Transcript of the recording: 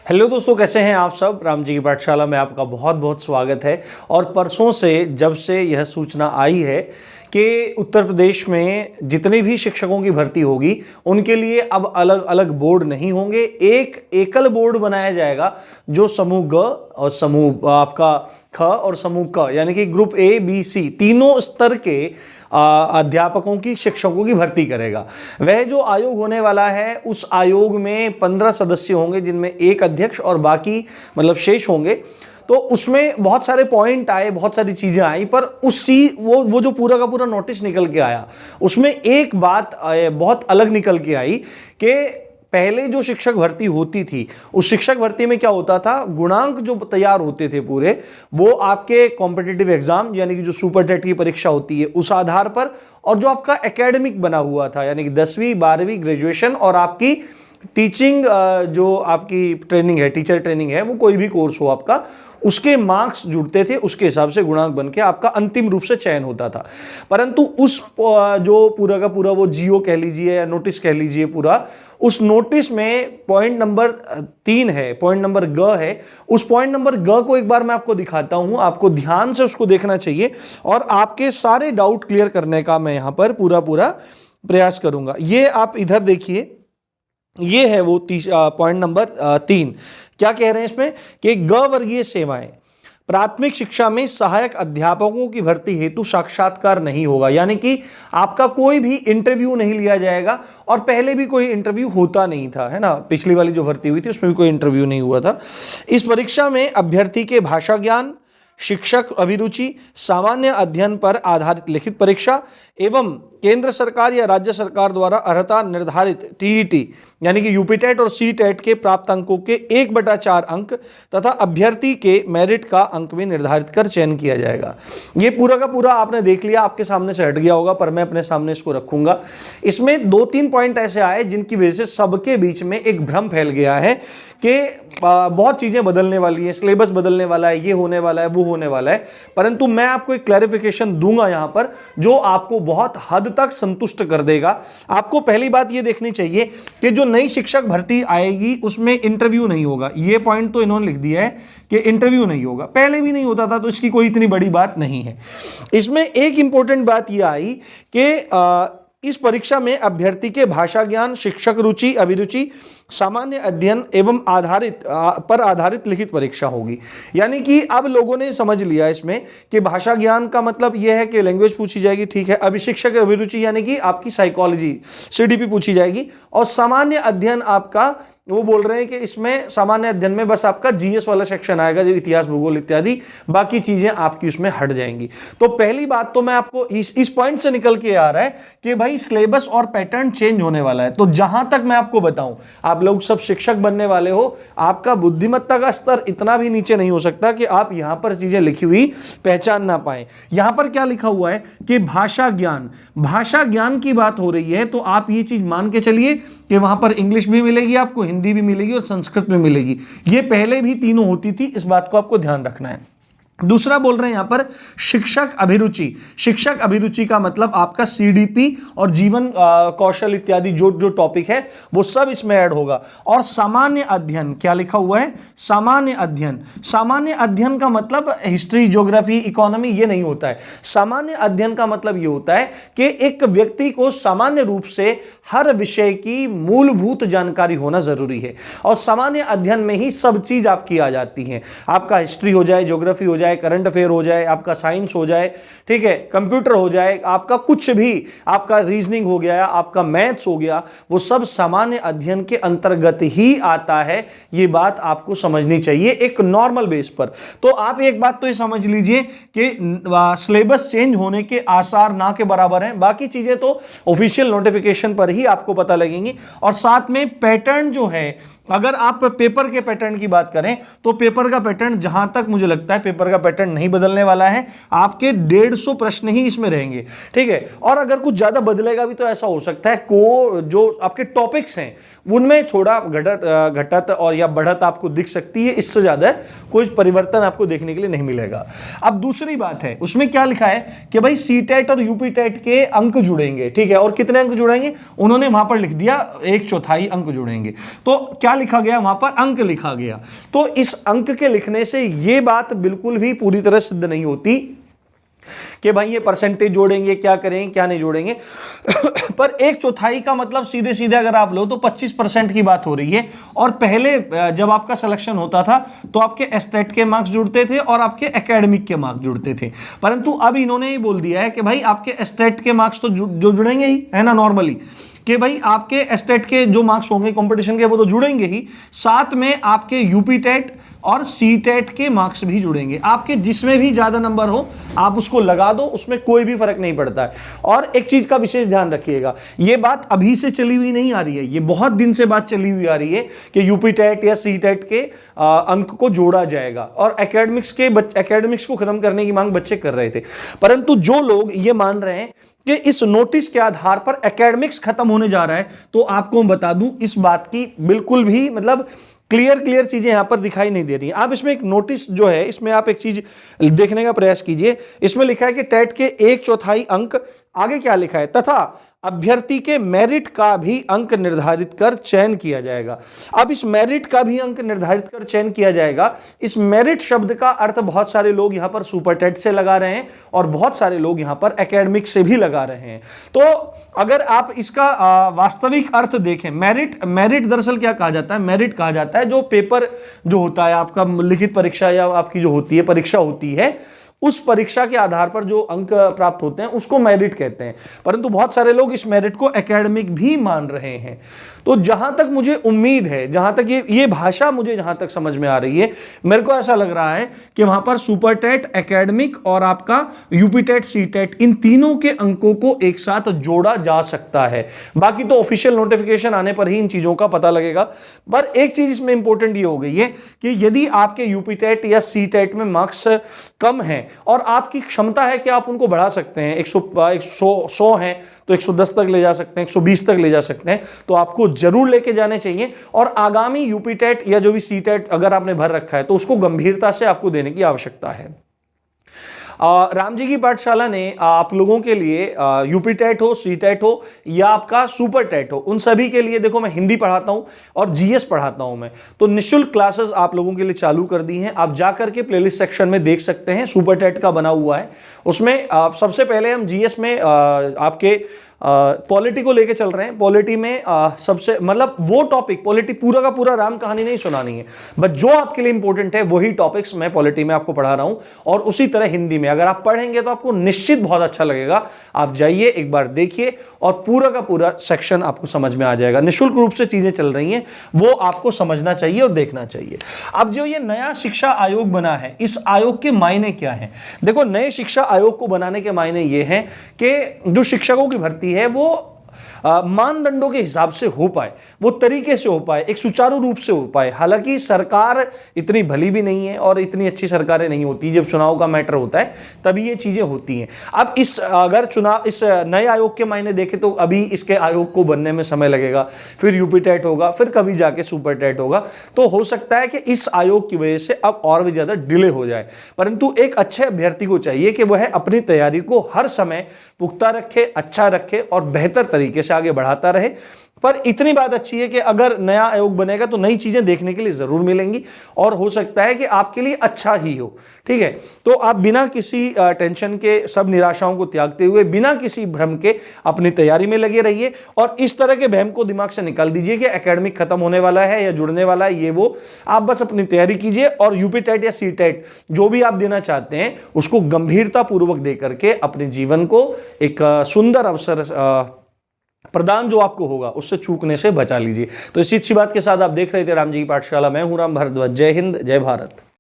Hello दोस्तों, कैसे हैं आप सब। राम जी की पाठशाला में आपका बहुत बहुत स्वागत है। और परसों से जब से यह सूचना आई है कि उत्तर प्रदेश में जितने भी शिक्षकों की भर्ती होगी उनके लिए अब अलग अलग बोर्ड नहीं होंगे, एक एकल बोर्ड बनाया जाएगा जो समूह ग और समूह आपका ख और समूह क यानी कि ग्रुप ए बी सी तीनों स्तर के अध्यापकों की शिक्षकों की भर्ती करेगा। वह जो आयोग होने वाला है उस आयोग में 15 सदस्य होंगे जिनमें एक अध्यक्ष और बाकी मतलब शेष होंगे। तो उसमें बहुत सारे पॉइंट आए, बहुत सारी चीजें आई, पर उसी वो जो पूरा का पूरा नोटिस निकल के आया उसमें एक बात बहुत अलग निकल के आई कि पहले जो शिक्षक भर्ती होती थी उस शिक्षक भर्ती में क्या होता था, गुणांक जो तैयार होते थे पूरे वो आपके कॉम्पिटिटिव एग्जाम यानी कि जो सुपर टेट की परीक्षा होती है उस आधार पर, और जो आपका एकेडमिक बना हुआ था यानी कि 10वीं 12वीं ग्रेजुएशन और आपकी टीचिंग जो आपकी ट्रेनिंग है, टीचर ट्रेनिंग है, वो कोई भी कोर्स हो आपका, उसके मार्क्स जुड़ते थे, उसके हिसाब से गुणांक बन के आपका अंतिम रूप से चयन होता था। परंतु उस जो पूरा का पूरा वो जीओ कह लीजिए या नोटिस कह लीजिए पूरा, उस नोटिस में पॉइंट नंबर 3 है, पॉइंट नंबर ग है। उस पॉइंट नंबर ग को एक बार मैं आपको दिखाता हूं, आपको ध्यान से उसको देखना चाहिए और आपके सारे डाउट क्लियर करने का मैं यहां पर पूरा प्रयास करूंगा। ये आप इधर देखिए, ये है वो पॉइंट नंबर 3। क्या कह रहे हैं इसमें कि ग वर्गीय सेवाएं प्राथमिक शिक्षा में सहायक अध्यापकों की भर्ती हेतु साक्षात्कार नहीं होगा, यानी कि आपका कोई भी इंटरव्यू नहीं लिया जाएगा। और पहले भी कोई इंटरव्यू होता नहीं था, है ना, पिछली वाली जो भर्ती हुई थी उसमें भी कोई इंटरव्यू नहीं हुआ था। इस परीक्षा में अभ्यर्थी के भाषा ज्ञान, शिक्षक अभिरुचि, सामान्य अध्ययन पर आधारित लिखित परीक्षा एवं केंद्र सरकार या राज्य सरकार द्वारा अर्हता निर्धारित टीईटी यानी कि यूपी टेट और सी टेट के प्राप्त अंकों के 1/4 अंक तथा अभ्यर्थी के मेरिट का अंक में निर्धारित कर चयन किया जाएगा। ये पूरा का पूरा आपने देख लिया, आपके सामने से हट गया होगा पर मैं अपने सामने इसको रखूंगा। इसमें 2-3 पॉइंट ऐसे आए जिनकी वजह से सबके बीच में एक भ्रम फैल गया है कि बहुत चीजें बदलने वाली है, सिलेबस बदलने वाला है, ये होने वाला है, वो होने वाला है। परंतु मैं आपको एक क्लैरिफिकेशन दूंगा यहां पर जो आपको बहुत हद तक संतुष्ट कर देगा। आपको पहली बात ये देखनी चाहिए कि जो नई शिक्षक भर्ती आएगी उसमें इंटरव्यू नहीं होगा। ये पॉइंट तो इन्होंने लिख दिया है कि इंटरव्यू नहीं होगा, पहले भी नहीं होता था तो इसकी कोई इतनी बड़ी बात नहीं है। इसमें एक इंपॉर्टेंट बात यह आई कि इस परीक्षा में अभ्यर्थी के भाषा ज्ञान, शिक्षक रुचि अभिरुचि, सामान्य अध्ययन एवं आधारित लिखित परीक्षा होगी। यानी कि अब लोगों ने समझ लिया इसमें कि भाषा ज्ञान का मतलब यह है कि लैंग्वेज पूछी जाएगी, ठीक है। अभी शिक्षक अभिरुचि यानी कि आपकी साइकोलॉजी सीडीपी पूछी जाएगी, और सामान्य अध्ययन आपका वो बोल रहे हैं कि इसमें सामान्य अध्ययन में बस आपका जीएस वाला सेक्शन आएगा जो इतिहास भूगोल इत्यादि, बाकी चीजें आपकी उसमें हट जाएंगी। तो पहली बात तो मैं आपको इस पॉइंट से निकल के आ रहा है कि भाई सिलेबस और पैटर्न चेंज होने वाला है। तो जहां तक मैं आपको बताऊं, आप लोग सब शिक्षक बनने वाले हो, आपका बुद्धिमत्ता का स्तर इतना भी नीचे नहीं हो सकता कि आप यहां पर चीजें लिखी हुई पहचान ना पाए। यहां पर क्या लिखा हुआ है कि भाषा ज्ञान की बात हो रही है, तो आप ये चीज मान के चलिए कि वहां पर इंग्लिश भी मिलेगी आपको, हिंदी भी मिलेगी और संस्कृत में मिलेगी। ये पहले भी तीनों होती थी, इस बात को आपको ध्यान रखना है। दूसरा बोल रहे हैं यहां पर शिक्षक अभिरुचि का मतलब आपका सीडीपी और जीवन कौशल इत्यादि जो टॉपिक है वो सब इसमें ऐड होगा। और सामान्य अध्ययन क्या लिखा हुआ है, सामान्य अध्ययन का मतलब हिस्ट्री, ज्योग्राफी, इकोनॉमी ये नहीं होता है। सामान्य अध्ययन का मतलब ये होता है कि एक व्यक्ति को सामान्य रूप से हर विषय की मूलभूत जानकारी होना जरूरी है, और सामान्य अध्ययन में ही सब चीज आपकी आ जाती है। आपका हिस्ट्री हो जाए, ज्योग्राफी हो जाए, करंट अफेयर हो जाए, आपका साइंस हो जाए, ठीक है, कंप्यूटर हो जाए, आपका कुछ भी, आपका रीजनिंग हो गया, आपका मैथ्स हो गया, वो सब सामान्य अध्ययन के अंतर्गत ही आता है। ये बात आपको समझनी चाहिए एक नॉर्मल बेस पर। तो आप एक बात तो ये समझ लीजिए कि सिलेबस चेंज होने के आसार ना के बराबर हैं, बाकी चीजें तो ऑफिशियल नोटिफिकेशन पर ही आपको पता लगेंगी। और साथ में पैटर्न जो है, अगर आप पेपर के पैटर्न की बात करें तो पेपर का पैटर्न जहां तक मुझे लगता है पेपर का पैटर्न नहीं बदलने वाला है। आपके 150 प्रश्न ही इसमें रहेंगे, ठीक है। और अगर कुछ ज्यादा बदलेगा भी तो ऐसा हो सकता है को जो आपके टॉपिक्स हैं उनमें थोड़ा घटत और या बढ़त आपको दिख सकती है, इससे ज्यादा कोई परिवर्तन आपको देखने के लिए नहीं मिलेगा। अब दूसरी बात है, उसमें क्या लिखा है कि भाई सी टेट और यूपी टेट के अंक जुड़ेंगे, ठीक है। और कितने अंक जुड़ेंगे उन्होंने वहां पर लिख दिया, 1/4 अंक जुड़ेंगे। तो क्या क्या लिखा गया वहां पर? अंक लिखा गया। तो इस अंक के लिखने से यह बात बिल्कुल भी पूरी तरह सिद्ध नहीं होती कि भाई ये परसेंटेज जोड़ेंगे, क्या करेंगे, क्या नहीं जोड़ेंगे। पर 1/4 का मतलब सीधे सीधे अगर आप लो तो 25% की बात हो रही है। और पहले जब आपका सिलेक्शन होता था तो आपके एस्टेट के मार्क्स जुड़ते थे और आपके एकेडमिक के मार्क्स जुड़ते थे, परंतु अब इन्होंने ये बोल दिया है कि भाई आपके एस्टेट के मार्क्स तो जो जुड़ेंगे ही, है ना, नॉर्मली कि भाई आपके एस्टेट के जो मार्क्स होंगे कंपटीशन के वो तो जुड़ेंगे ही, साथ में आपके यूपी टेट और सी टेट के मार्क्स भी जुड़ेंगे। आपके जिसमें भी ज्यादा नंबर हो आप उसको लगा दो, उसमें कोई भी फर्क नहीं पड़ता है। और एक चीज का विशेष ध्यान रखिएगा, ये बात अभी से चली हुई नहीं आ रही है, ये बहुत दिन से बात चली हुई आ रही है कि यूपी टेट या सी टेट के अंक को जोड़ा जाएगा। और एकेडमिक्स को खत्म करने की मांग बच्चे कर रहे थे, परंतु जो लोग ये मान रहे हैं कि इस नोटिस के आधार पर एकेडमिक्स खत्म होने जा रहा है, तो आपको मैं बता दूं इस बात की बिल्कुल भी मतलब क्लियर चीजें यहां पर दिखाई नहीं दे रही हैं। आप इसमें एक नोटिस जो है, इसमें आप एक चीज देखने का प्रयास कीजिए। इसमें लिखा है कि टेट के 1/4 अंक, आगे क्या लिखा है, तथा अभ्यर्थी के मेरिट का भी अंक निर्धारित कर चयन किया जाएगा। अब इस मेरिट का भी अंक निर्धारित कर चयन किया जाएगा, इस मेरिट शब्द का अर्थ बहुत सारे लोग यहां पर सुपर टेट से लगा रहे हैं और बहुत सारे लोग यहां पर एकेडमिक से भी लगा रहे हैं। तो अगर आप इसका वास्तविक अर्थ देखें, मेरिट दरअसल क्या कहा जाता है? मेरिट कहा जाता है जो पेपर जो होता है आपका, लिखित परीक्षा या आपकी जो होती है परीक्षा होती है, उस परीक्षा के आधार पर जो अंक प्राप्त होते हैं उसको मेरिट कहते हैं। परंतु बहुत सारे लोग इस मेरिट को एकेडमिक भी मान रहे हैं। तो जहां तक मुझे उम्मीद है, जहां तक ये भाषा मुझे जहां तक समझ में आ रही है, मेरे को ऐसा लग रहा है कि वहां पर सुपर टेट, एकेडमिक और आपका यूपी टेट, सी टेट, इन तीनों के अंकों को एक साथ जोड़ा जा सकता है। बाकी तो ऑफिशियल नोटिफिकेशन आने पर ही इन चीजों का पता लगेगा। पर एक चीज इसमें इंपॉर्टेंट ये हो गई है कि यदि आपके यूपी टेट या सी टेट में मार्क्स कम है और आपकी क्षमता है कि आप उनको बढ़ा सकते हैं, 100 हैं तो 110 तक ले जा सकते हैं, 120 तक ले जा सकते हैं, तो आपको जरूर लेके जाने चाहिए। और आगामी यूपी टेट या जो भी सी टेट अगर आपने भर रखा है तो उसको गंभीरता से आपको देने की आवश्यकता है। राम जी की पाठशाला ने आप लोगों के लिए यूपी टेट हो, सी टेट हो या आपका सुपर टेट हो, उन सभी के लिए देखो मैं हिंदी पढ़ाता हूं और जीएस पढ़ाता हूं मैं, तो निःशुल्क क्लासेस आप लोगों के लिए चालू कर दी हैं। आप जाकर के प्लेलिस्ट सेक्शन में देख सकते हैं, सुपर टेट का बना हुआ है। उसमें सबसे पहले हम जीएस में आपके पॉलिटी को लेके चल रहे हैं। पॉलिटी में सबसे मतलब वो टॉपिक, पॉलिटी पूरा का पूरा राम कहानी नहीं सुनानी है, बट जो आपके लिए इंपॉर्टेंट है वही टॉपिक्स मैं पॉलिटी में आपको पढ़ा रहा हूं। और उसी तरह हिंदी में अगर आप पढ़ेंगे तो आपको निश्चित बहुत अच्छा लगेगा। आप जाइए एक बार देखिए और पूरा का पूरा सेक्शन आपको समझ में आ जाएगा। निःशुल्क रूप से चीजें चल रही हैं, वो आपको समझना चाहिए और देखना चाहिए। अब जो ये नया शिक्षा आयोग बना है, इस आयोग के मायने क्या है? देखो, नए शिक्षा आयोग को बनाने के मायने ये हैं कि जो शिक्षकों की भर्ती है वो मानदंडों के हिसाब से हो पाए, वो तरीके से हो पाए, एक सुचारू रूप से हो पाए। हालांकि सरकार इतनी भली भी नहीं है और इतनी अच्छी सरकारें नहीं होती, जब चुनाव का मैटर होता है तभी ये चीजें होती हैं। अब अगर चुनाव इस नए आयोग के मायने देखें तो अभी इसके आयोग को बनने में समय लगेगा, फिर यूपी टेट होगा, फिर कभी जाके सुपर टेट होगा। तो हो सकता है कि इस आयोग की वजह से अब और भी ज्यादा डिले हो जाए, परंतु एक अच्छे अभ्यर्थी को चाहिए कि वह अपनी तैयारी को हर समय पुख्ता रखे, अच्छा रखे और बेहतर तरीके से आगे बढ़ाता रहे। पर इतनी बात अच्छी है कि अगर नया आयोग बनेगा तो नई चीजें देखने के लिए जरूर मिलेंगी और हो सकता है कि आपके लिए अच्छा ही हो। ठीक है, तो आप बिना किसी टेंशन के, सब निराशाओं को त्यागते हुए, बिना किसी भ्रम के अपनी तैयारी में लगे रहिए और इस तरह के भ्रम को दिमाग से निकाल दीजिए कि एकेडमिक खत्म होने वाला है या जुड़ने वाला है, ये वो। आप बस अपनी तैयारी कीजिए और यूपी टेट या सी टेट जो भी आप देना चाहते हैं उसको गंभीरता पूर्वक दे करके अपने जीवन को एक सुंदर अवसर प्रदान जो आपको होगा उससे चूकने से बचा लीजिए। तो इसी अच्छी बात के साथ आप देख रहे थे राम जी की पाठशाला। मैं हूं राम भारद्वाज। जय हिंद, जय भारत।